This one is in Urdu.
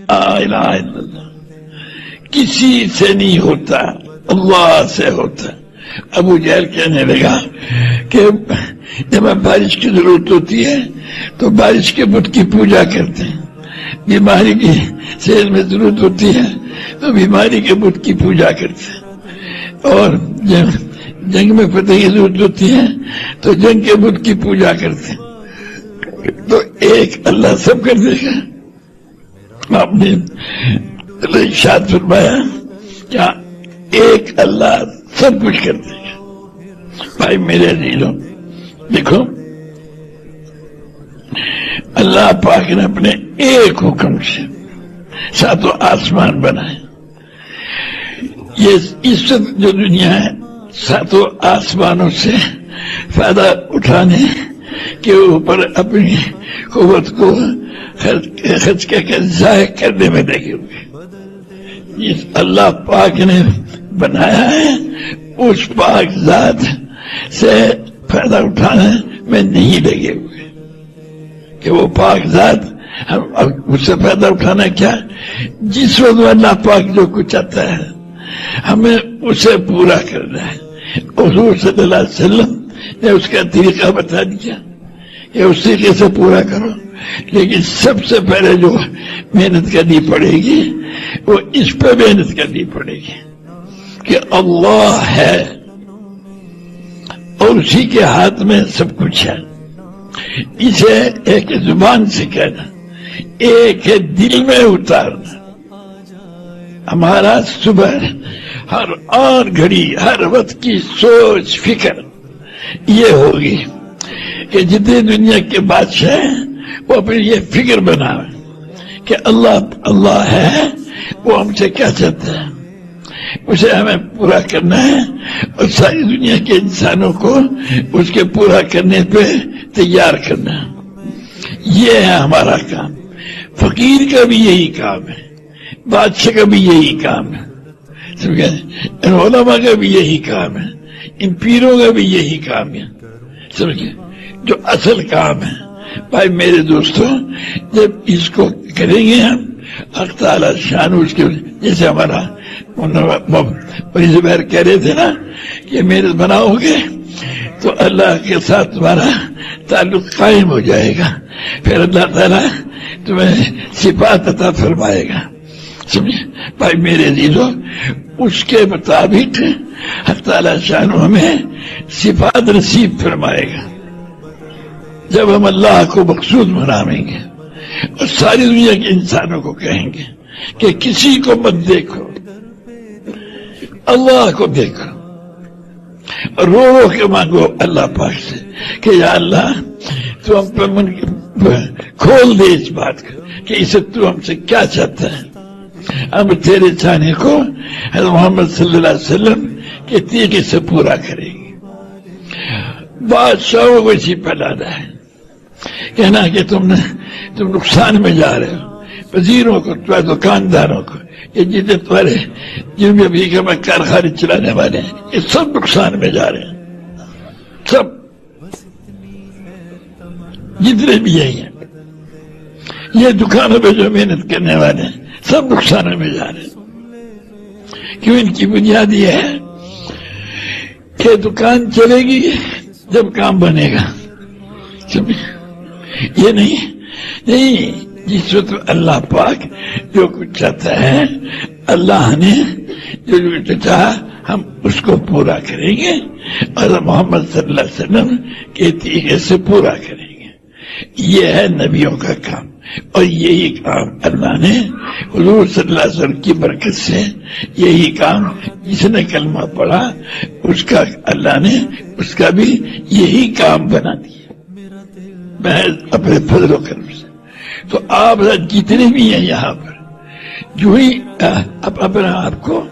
الہ الا اللہ، کسی سے نہیں ہوتا، اللہ سے ہوتا۔ ابو جہل کہنے لگا کہ جب بارش کی ضرورت ہوتی ہے تو بارش کے بت کی پوجا کرتے ہیں، بیماری کی صحت میں ضرورت ہوتی ہے تو بیماری کے بت کی پوجا کرتے ہیں، اور جنگ میں فتح کی ضرورت ہوتی ہے تو جنگ کے بت کی پوجا کرتے ہیں۔ تو ایک اللہ سب کر دے گا؟ آپ نے ارشاد فرمایا کیا ایک اللہ سب کچھ کر دے گا؟ بھائی میرے عزیزوں، دیکھو اللہ پاک نے اپنے ایک حکم سے ساتوں آسمان بنائے۔ یہ اس وقت جو دنیا ہے ساتوں آسمانوں سے فائدہ اٹھانے کے اوپر اپنی قوت کو خرچ کر ضائع کرنے میں لگے ہوئے۔ جس اللہ پاک نے بنایا ہے اس پاک ذات سے فائدہ اٹھانے میں نہیں لگے ہوئے کہ وہ پاک ذات ہم اس سے فائدہ اٹھانا کیا، جس وقت اللہ پاک جو کچھ چاہتا ہے ہمیں اسے پورا کرنا ہے۔ حضور صلی اللہ علیہ وسلم نے اس کا طریقہ بتا دیا کہ اس طریقے سے پورا کرو، لیکن سب سے پہلے جو محنت کرنی پڑے گی وہ اس پہ محنت کرنی پڑے گی کہ اللہ ہے اور اسی کے ہاتھ میں سب کچھ ہے۔ اسے ایک زبان سے کہنا، ایک ہے دل میں اتارنا۔ ہمارا صبح ہر آن گھڑی ہر وقت کی سوچ فکر یہ ہوگی کہ جتنے دنیا کے بادشاہ ہیں وہ اپنی یہ فکر بناویں کہ اللہ ہے، وہ ہم سے کیا چاہتا ہے، اسے ہمیں پورا کرنا ہے، اور ساری دنیا کے انسانوں کو اس کے پورا کرنے پہ تیار کرنا ہے۔ یہ ہے ہمارا کام۔ فقیر کا بھی یہی کام ہے، بادشاہ کا بھی یہی کام ہے، سمجھے، ان علماء کا بھی یہی کام ہے، ان پیروں کا بھی یہی کام ہے، سمجھے، جو اصل کام ہے۔ بھائی میرے دوستوں، جب اس کو کریں گے ہم حق تعالی شان اس کے، جیسے ہمارا زبیر کہہ رہے تھے نا کہ محنت بناؤ گے تو اللہ کے ساتھ تمہارا تعلق قائم ہو جائے گا، پھر اللہ تعالیٰ تمہیں صفات عطا فرمائے گا، سمجھے۔ بھائی میرے عزیزوں، اس کے مطابق حق تعالی شان ہمیں صفات نصیب فرمائے گا جب ہم اللہ کو مقصود منائیں گے، اور ساری دنیا کے انسانوں کو کہیں گے کہ کسی کو مت دیکھو، اللہ کو دیکھو، رو رو کے مانگو اللہ پاک سے کہ یا اللہ تو ہم پہ کھول دے اس بات کو کہ اسے تو ہم سے کیا چاہتا ہے۔ ہم تیرے چاہنے کو حضرت محمد صلی اللہ علیہ وسلم کے طریقے سے پورا کریں گے۔ بادشاہوں کو اسی پہ لانا ہے، کہنا کہ تم نقصان میں جا رہے ہو، وزیروں کو، تمہارے دکانداروں کو، یہ جتنے تمہارے جن میں بھی کہ میں کارخانے چلانے والے ہیں، یہ سب نقصان میں جا رہے ہیں، سب جتنے بھی یہی ہیں، یہ دکانوں پہ جو محنت کرنے والے ہیں سب نقصان میں جا رہے ہیں۔ کیوں؟ ان کی بنیاد یہ ہے کہ دکان چلے گی جب کام بنے گا، یہ نہیں جس وقت اللہ پاک جو کچھ چاہتا ہے، اللہ نے جو کچھ چاہا ہم اس کو پورا کریں گے، اور محمد صلی اللہ علیہ وسلم کے طریقے سے پورا کریں گے۔ یہ ہے نبیوں کا کام، اور یہی کام اللہ نے حضور صلی اللہ علیہ وسلم کی برکت سے، یہی کام جس نے کلمہ پڑھا اس کا اللہ نے اس کا بھی یہی کام بنا دیا محض اپنے فضل و کرم سے۔ تو آپ جتنے بھی ہیں یہاں پر، جو ہی اپنا آپ کو